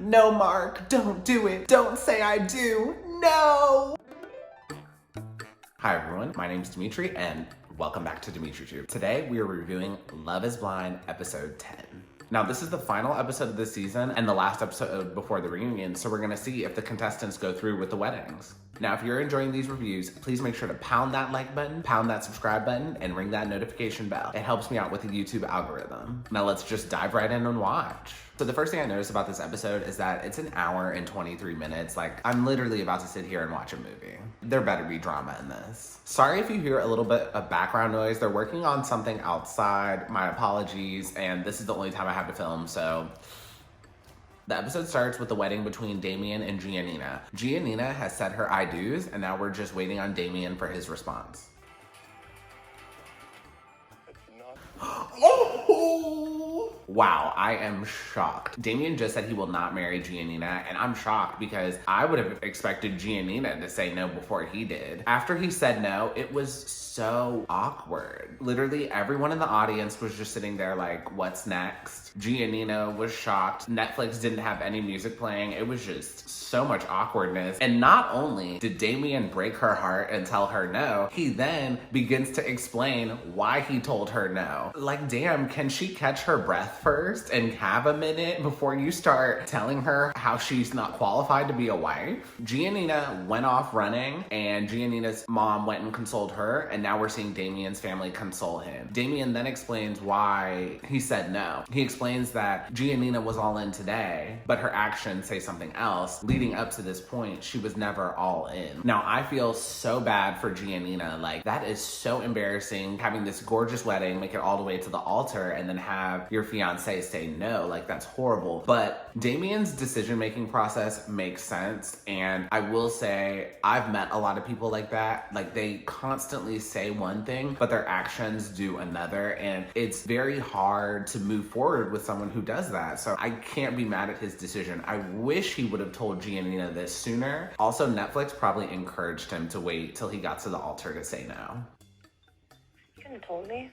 No, Mark, don't do it. Don't say I do. No! Hi everyone, my name is Dimitri and welcome back to DimitriTube. Today we are reviewing Love is Blind episode 10. Now this is the final episode of this season and the last episode before the reunion, so we're gonna see if the contestants go through with the weddings. Now if you're enjoying these reviews, please make sure to pound that like button, pound that subscribe button, and ring that notification bell. It helps me out with the YouTube algorithm. Now let's just dive right in and watch. So the first thing I noticed about this episode is that it's an hour and 23 minutes. Like, I'm literally about to sit here and watch a movie. There better be drama in this. Sorry if you hear a little bit of background noise. They're working on something outside. My apologies. And this is the only time I have to film, so. The episode starts with the wedding between Damien and Giannina. Giannina has said her I do's, and now we're just waiting on Damien for his response. Oh! Wow, I am shocked. Damien just said he will not marry Giannina, and I'm shocked because I would have expected Giannina to say no before he did. After he said no, it was so awkward. Literally everyone in the audience was just sitting there like, what's next? Giannina was shocked. Netflix didn't have any music playing. It was just so much awkwardness. And not only did Damien break her heart and tell her no, he then begins to explain why he told her no. Like, damn, can she catch her breath first and have a minute before you start telling her how she's not qualified to be a wife? Giannina went off running and Giannina's mom went and consoled her, and now we're seeing Damien's family console him. Damien then explains why he said no. He explains that Giannina was all in today, but her actions say something else. Leading up to this point, she was never all in. Now, I feel so bad for Giannina. Like, that is so embarrassing, having this gorgeous wedding, make it all the way to the altar, and then have your fiance say no. Like, that's horrible. But Damien's decision-making process makes sense, and I will say, I've met a lot of people like that. Like, they constantly say one thing, but their actions do another, and it's very hard to move forward with someone who does that. So I can't be mad at his decision. I wish he would have told Giannina this sooner. Also, Netflix probably encouraged him to wait till he got to the altar to say no. You couldn't have told me?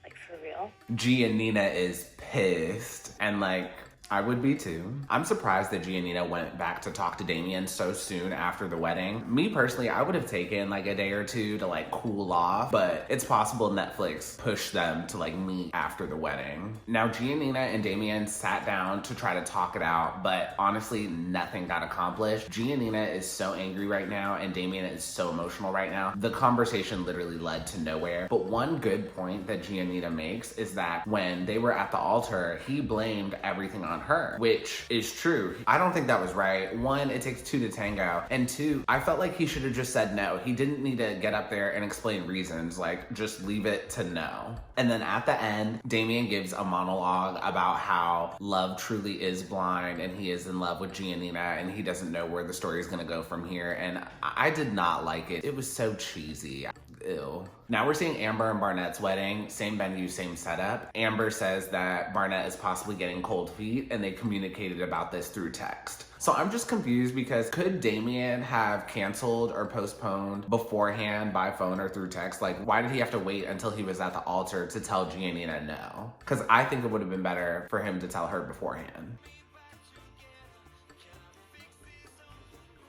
Like, for real? Giannina is pissed, and like, I would be too. I'm surprised that Giannina went back to talk to Damien so soon after the wedding. Me personally, I would have taken like a day or two to like cool off, but it's possible Netflix pushed them to like meet after the wedding. Now Giannina and Damien sat down to try to talk it out, but honestly, nothing got accomplished. Giannina is so angry right now and Damien is so emotional right now. The conversation literally led to nowhere. But one good point that Giannina makes is that when they were at the altar, he blamed everything on her, which is true. I don't think that was right. One, it takes two to tango, and two, I felt like he should have just said no. He didn't need to get up there and explain reasons, like just leave it to no. And then at the end, Damien gives a monologue about how love truly is blind and he is in love with Giannina and he doesn't know where the story is gonna go from here, and I did not like it. It was so cheesy. Ew. Now we're seeing Amber and Barnett's wedding, same venue, same setup. Amber says that Barnett is possibly getting cold feet and they communicated about this through text. So I'm just confused because could Damien have canceled or postponed beforehand by phone or through text? Like, why did he have to wait until he was at the altar to tell Giannina no? Because I think it would have been better for him to tell her beforehand.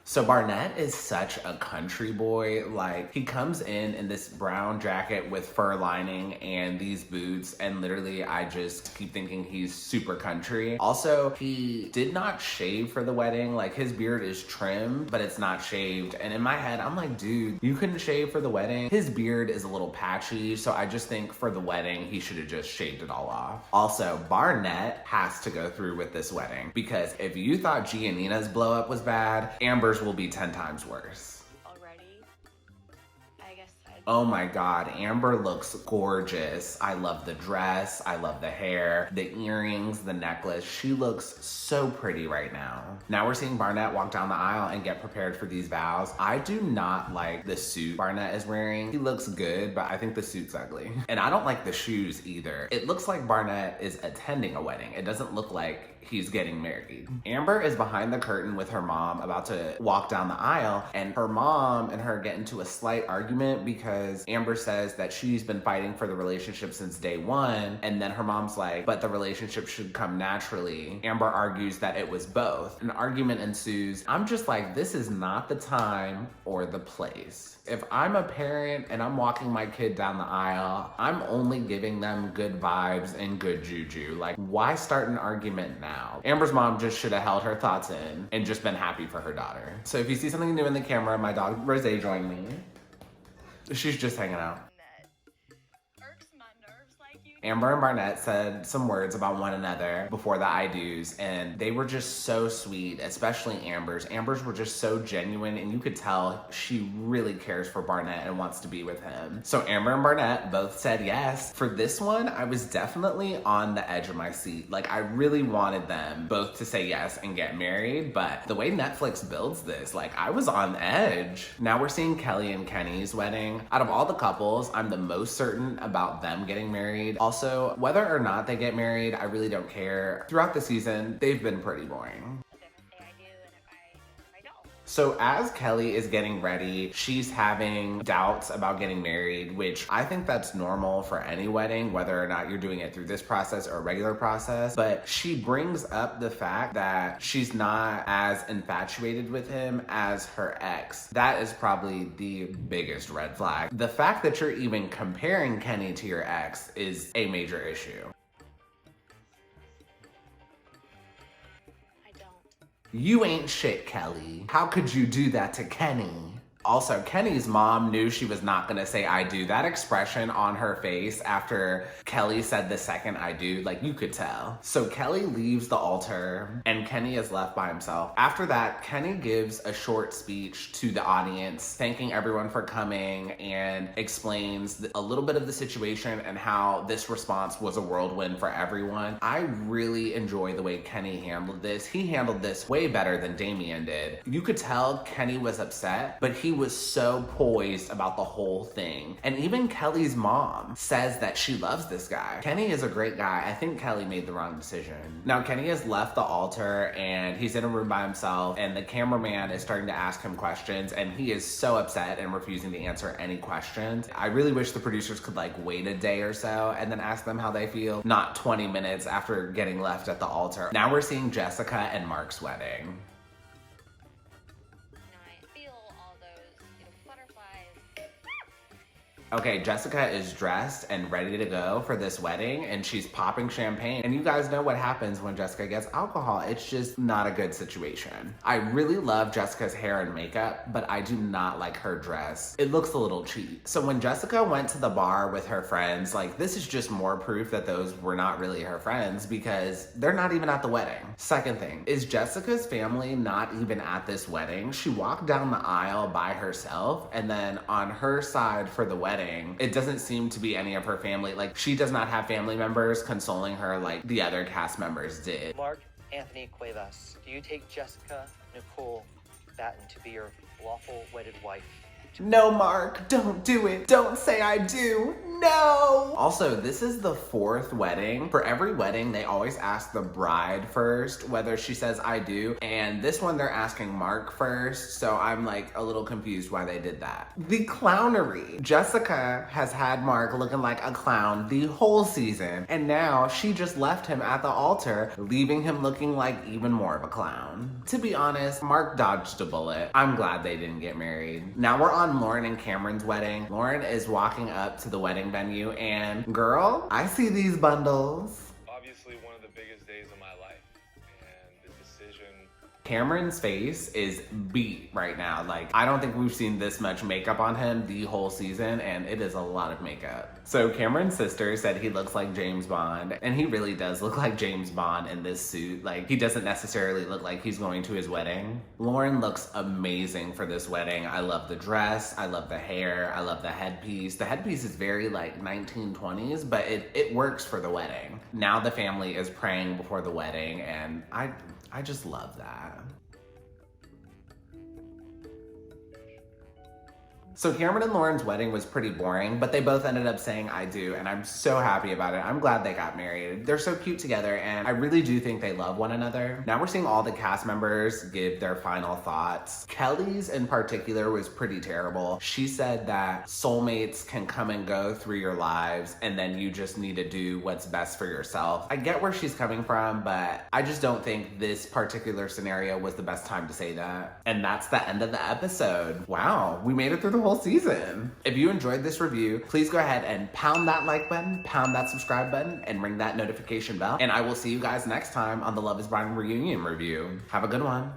So Barnett is such a country boy. Like, he comes in this brown jacket with fur lining and these boots, and literally I just keep thinking he's super country. Also, he did not shave for the wedding. Like, his beard is trimmed, but it's not shaved. And in my head, I'm like, dude, you couldn't shave for the wedding? His beard is a little patchy, so I just think for the wedding, he should have just shaved it all off. Also, Barnett has to go through with this wedding, because if you thought Giannina's blow up was bad, Amber's will be 10 times worse. Already? I guess Oh my God, Amber looks gorgeous. I love the dress, I love the hair, the earrings, the necklace. She looks so pretty right now. Now we're seeing Barnett walk down the aisle and get prepared for these vows. I do not like the suit Barnett is wearing. He looks good, but I think the suit's ugly. And I don't like the shoes either. It looks like Barnett is attending a wedding. It doesn't look like he's getting married. Amber is behind the curtain with her mom about to walk down the aisle, and her mom and her get into a slight argument because Amber says that she's been fighting for the relationship since day one, and then her mom's like, but the relationship should come naturally. Amber argues that it was both. An argument ensues. I'm just like, this is not the time or the place. If I'm a parent and I'm walking my kid down the aisle, I'm only giving them good vibes and good juju. Like, why start an argument now? Amber's mom just should have held her thoughts in and just been happy for her daughter. So if you see something new in the camera, my dog Rose joined me. She's just hanging out. Amber and Barnett said some words about one another before the I do's, and they were just so sweet, especially Amber's. Amber's were just so genuine, and you could tell she really cares for Barnett and wants to be with him. So Amber and Barnett both said yes. For this one, I was definitely on the edge of my seat. Like, I really wanted them both to say yes and get married, but the way Netflix builds this, like, I was on edge. Now we're seeing Kelly and Kenny's wedding. Out of all the couples, I'm the most certain about them getting married. Also, whether or not they get married, I really don't care. Throughout the season, they've been pretty boring. So as Kelly is getting ready, she's having doubts about getting married, which I think that's normal for any wedding, whether or not you're doing it through this process or a regular process. But she brings up the fact that she's not as infatuated with him as her ex. That is probably the biggest red flag. The fact that you're even comparing Kenny to your ex is a major issue. You ain't shit, Kelly. How could you do that to Kenny? Also, Kenny's mom knew she was not gonna say I do. That expression on her face after Kelly said the second I do, like, you could tell. So Kelly leaves the altar and Kenny is left by himself. After that, Kenny gives a short speech to the audience, thanking everyone for coming, and explains a little bit of the situation and how this response was a whirlwind for everyone. I really enjoy the way Kenny handled this. He handled this way better than Damian did. You could tell Kenny was upset, but he was so poised about the whole thing. And even Kelly's mom says that she loves this guy. Kenny is a great guy. I think Kelly made the wrong decision. Now Kenny has left the altar and he's in a room by himself, and the cameraman is starting to ask him questions, and he is so upset and refusing to answer any questions. I really wish the producers could like wait a day or so and then ask them how they feel, not 20 minutes after getting left at the altar. Now we're seeing Jessica and Mark's wedding. Okay, Jessica is dressed and ready to go for this wedding, and she's popping champagne. And you guys know what happens when Jessica gets alcohol. It's just not a good situation. I really love Jessica's hair and makeup, but I do not like her dress. It looks a little cheap. So when Jessica went to the bar with her friends, like, this is just more proof that those were not really her friends because they're not even at the wedding. Second thing, is Jessica's family not even at this wedding? She walked down the aisle by herself, and then on her side for the wedding, it doesn't seem to be any of her family. Like, she does not have family members consoling her like the other cast members did. Mark Anthony Cuevas, do you take Jessica Nicole Batten to be your lawful wedded wife? No, Mark, don't do it. Don't say I do. No. Also, this is the fourth wedding. For every wedding, they always ask the bride first whether she says I do. And this one, they're asking Mark first. So I'm like a little confused why they did that. The clownery. Jessica has had Mark looking like a clown the whole season. And now she just left him at the altar, leaving him looking like even more of a clown. To be honest, Mark dodged a bullet. I'm glad they didn't get married. Now we're on Lauren and Cameron's wedding. Lauren is walking up to the wedding venue, and girl, I see these bundles. Obviously one of the biggest days of my life, and the decision. Cameron's face is beat right now. Like, I don't think we've seen this much makeup on him the whole season, and it is a lot of makeup. So Cameron's sister said he looks like James Bond, and he really does look like James Bond in this suit. Like, he doesn't necessarily look like he's going to his wedding. Lauren looks amazing for this wedding. I love the dress, I love the hair, I love the headpiece. The headpiece is very like 1920s, but it works for the wedding. Now the family is praying before the wedding, and I just love that. So Cameron and Lauren's wedding was pretty boring, but they both ended up saying I do, and I'm so happy about it. I'm glad they got married. They're so cute together, and I really do think they love one another. Now we're seeing all the cast members give their final thoughts. Kelly's in particular was pretty terrible. She said that soulmates can come and go through your lives, and then you just need to do what's best for yourself. I get where she's coming from, but I just don't think this particular scenario was the best time to say that. And that's the end of the episode. Wow, we made it through the whole season. If you enjoyed this review, please go ahead and pound that like button, pound that subscribe button, and ring that notification bell. And I will see you guys next time on the Love is Blind reunion review. Have a good one.